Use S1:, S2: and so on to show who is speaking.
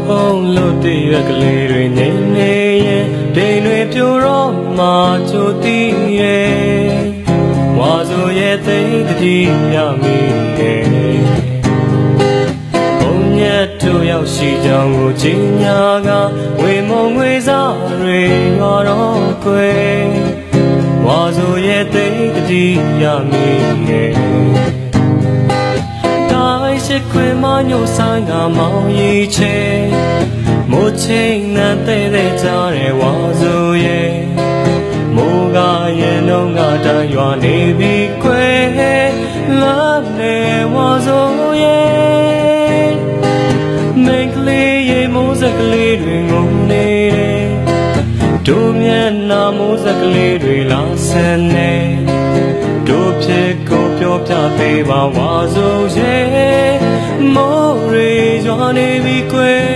S1: လို့တည့်ရကလေးတွေနေနေရင်ဒိန်တွေပြိုတော့မှချိုတီးရဲ့ဝါဆိုရဲ့သိတတိရမိရဲ့ဘုံညက်တို့ရောက်ရှိကြောင်းကိုကြီးညာကဝေမုံငွေစားတွေရွာတော့ကွယ်ဝါဆိုရဲ့သိတတိရမိရဲ့ရှိခွေမညိုဆိုင်ကမောင်ရီချေမိုးချင်းနဲ့တဲ့ကြတဲ့ဝါဆိုရဲ့မိုးကရဲ့နှုံးကတန်းရွာနေပြီခွေလာနေဝါဆိုရဲ့မိန်ကလေးရဲ့မိုးစကလေးတွေငုံနေတယ်တို့မျက်နှာမိုးစကလေးတွေလာဆန်နေတို့ဖြစ်ကိုပြောပြပေးပါဝါဆိုရဲ့မိုးရေရွာနေပြီကွယ်